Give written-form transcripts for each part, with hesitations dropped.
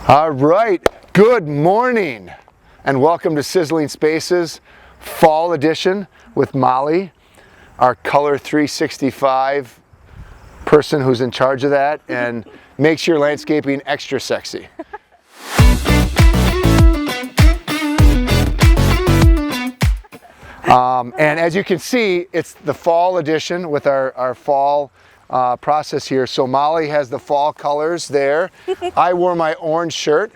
All right, good morning and welcome to Sizzling Spaces Fall Edition with Molly, our Color 365 person who's in charge of that and makes your landscaping extra sexy. And as you can see, it's the fall edition with our fall process here. So Molly has the fall colors there. I wore my orange shirt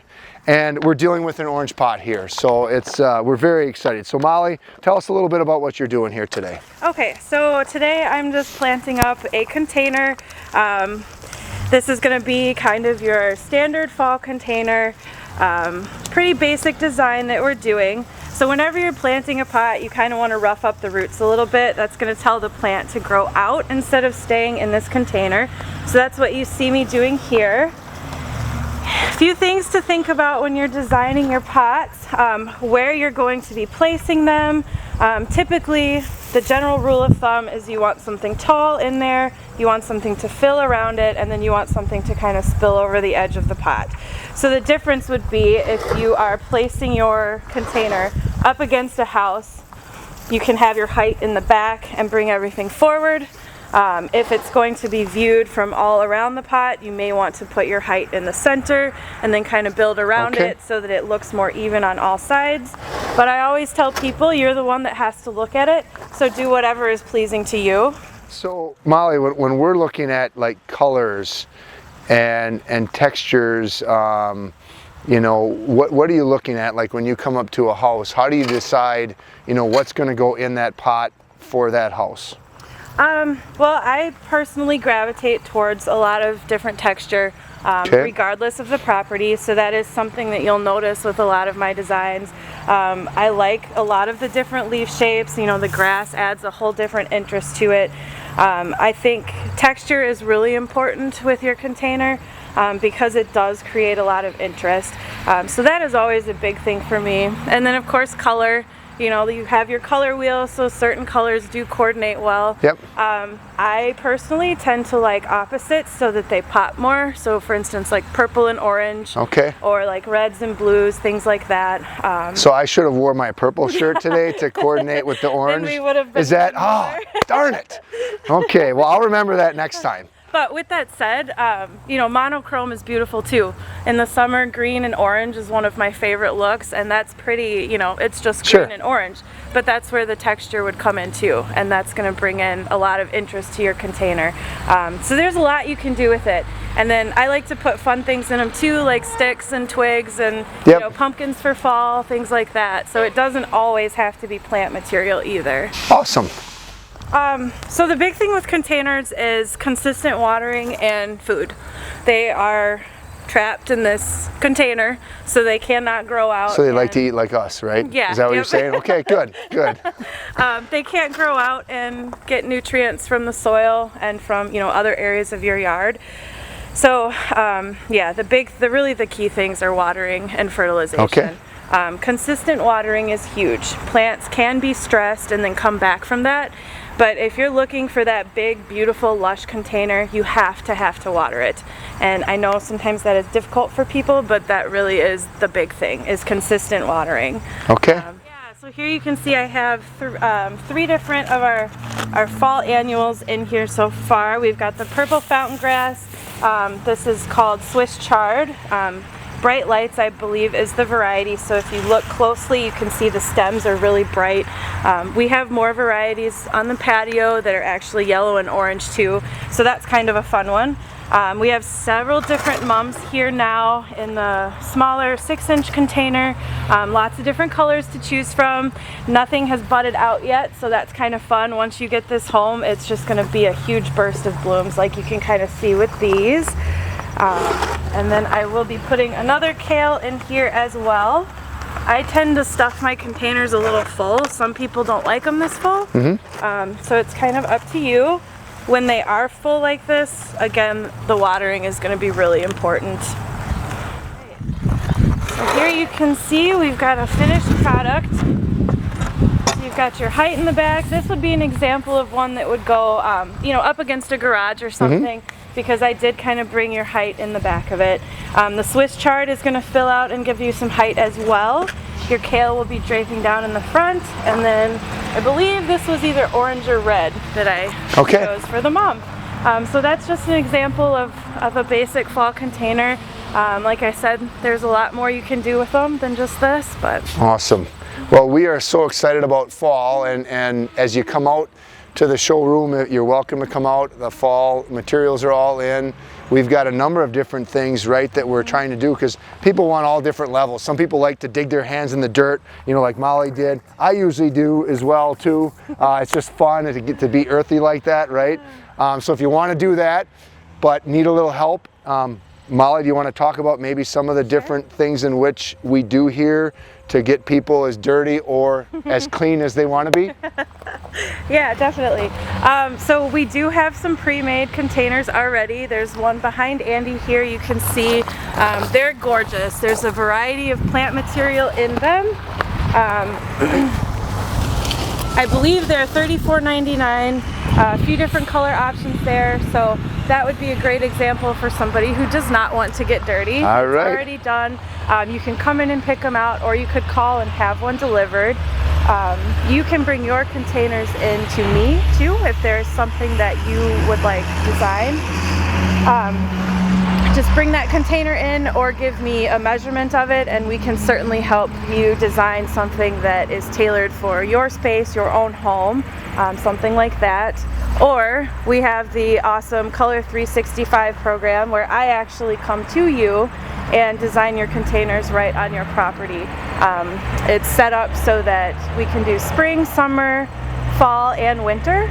and we're dealing with an orange pot here. So it's we're very excited. So Molly, tell us a little bit about what you're doing here today. Okay, so today I'm just planting up a container. This is going to be kind of your standard fall container. Pretty basic design that we're doing. So whenever you're planting a pot, you kind of want to rough up the roots a little bit. That's going to tell the plant to grow out instead of staying in this container. So that's what you see me doing here. A few things to think about when you're designing your pots, where you're going to be placing them. Typically, the general rule of thumb is you want something tall in there, you want something to fill around it, and then you want something to kind of spill over the edge of the pot. So the difference would be if you are placing your container up against a house, you can have your height in the back and bring everything forward. If it's going to be viewed from all around the pot, you may want to put your height in the center and then kind of build around it so that it looks more even on all sides. But I always tell people you're the one that has to look at it, so do whatever is pleasing to you. So Molly, when we're looking at like colors and textures, you know, what are you looking at? Like when you come up to a house, how do you decide, you know, what's going to go in that pot for that house? Well, I personally gravitate towards a lot of different texture, regardless of the property. So that is something that you'll notice with a lot of my designs. I like a lot of the different leaf shapes. You know, the grass adds a whole different interest to it. I think texture is really important with your container because it does create a lot of interest. So that is always a big thing for me. And then of course color. You know, you have your color wheel, so certain colors do coordinate well. Yep. I personally tend to like opposites so that they pop more. So for instance, like purple and orange. Okay. Or like reds and blues, things like that. So I should have wore my purple shirt today to coordinate with the orange. Then we would have been. Is that, oh, darn it. Okay, well I'll remember that next time. But with that said, you know, monochrome is beautiful too. In the summer, green and orange is one of my favorite looks, and that's pretty, you know, it's just green and orange. But that's where the texture would come in too, and that's going to bring in a lot of interest to your container. So there's a lot you can do with it. And then I like to put fun things in them too, like sticks and twigs and you know, pumpkins for fall, things like that. So it doesn't always have to be plant material either. Awesome. So the big thing with containers is consistent watering and food. They are trapped in this container, so they cannot grow out. So they like to eat like us, right? Yeah. Is that what you're saying? Okay, good, good. They can't grow out and get nutrients from the soil and from, you know, other areas of your yard. So, yeah, really the key things are watering and fertilization. Okay. Consistent watering is huge. Plants can be stressed and then come back from that. But if you're looking for that big, beautiful, lush container, you have to water it. And I know sometimes that is difficult for people, but that really is the big thing, is consistent watering. Okay. Yeah, so here you can see I have three different of our fall annuals in here so far. We've got the purple fountain grass. This is called Swiss chard. Bright Lights, I believe, is the variety, so if you look closely you can see the stems are really bright. We have more varieties on the patio that are actually yellow and orange too, so that's kind of a fun one. We have several different mums here now in the smaller 6-inch container, lots of different colors to choose from. Nothing has budded out yet, so that's kind of fun. Once you get this home, it's just going to be a huge burst of blooms like you can kind of see with these. And then I will be putting another kale in here as well. I tend to stuff my containers a little full. Some people don't like them this full. So it's kind of up to you. When they are full like this, again, the watering is going to be really important. So here you can see we've got a finished product. You've got your height in the back. This would be an example of one that would go, you know, up against a garage or something. because I did kind of bring your height in the back of it. The Swiss chard is going to fill out and give you some height as well. Your kale will be draping down in the front, and then I believe this was either orange or red that I chose for the mom. So that's just an example of a basic fall container. Like I said, there's a lot more you can do with them than just this, but. Awesome. Well, we are so excited about fall, and as you come out to the showroom, you're welcome to come out. The fall materials are all in. We've got a number of different things, right, that we're trying to do, because people want all different levels. Some people like to dig their hands in the dirt, you know, like Molly did. I usually do as well too. It's just fun to get to be earthy like that, right? So if you want to do that, but need a little help, Molly, do you want to talk about maybe some of the different things in which we do here to get people as dirty or as clean as they want to be? Yeah, definitely. So we do have some pre-made containers already. There's one behind Andy here. You can see they're gorgeous. There's a variety of plant material in them. I believe they're $34.99, a few different color options there, so that would be a great example for somebody who does not want to get dirty. All right. It's already done. You can come in and pick them out, or you could call and have one delivered. You can bring your containers in to me too if there's something that you would like design. Just bring that container in or give me a measurement of it, and we can certainly help you design something that is tailored for your space, your own home, something like that. Or we have the awesome Color 365 program where I actually come to you and design your containers right on your property. It's set up so that we can do spring, summer, fall, and winter.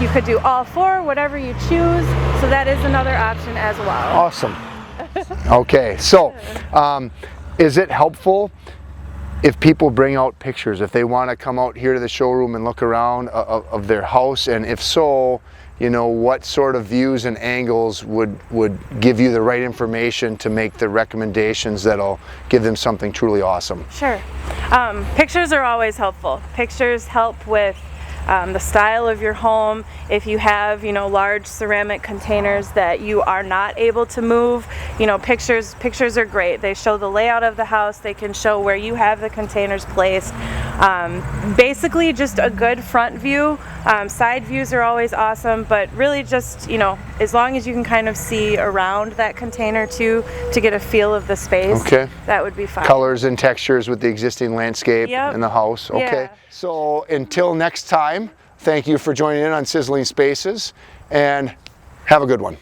You could do all four, whatever you choose, so that is another option as well. Awesome. Okay, so is it helpful if people bring out pictures, if they want to come out here to the showroom and look around of their house, and if so, you know, what sort of views and angles would give you the right information to make the recommendations that'll give them something truly awesome? Sure. Pictures are always helpful. Pictures help with the style of your home. If you have, you know, large ceramic containers that you are not able to move, you know, pictures are great. They show the layout of the house. They can show where you have the containers placed. Basically just a good front view. Side views are always awesome, but really just, you know, as long as you can kind of see around that container too to get a feel of the space, that would be fine. Colors and textures with the existing landscape in the house. Okay. Yeah. So until next time, thank you for joining in on Sizzling Spaces, and have a good one.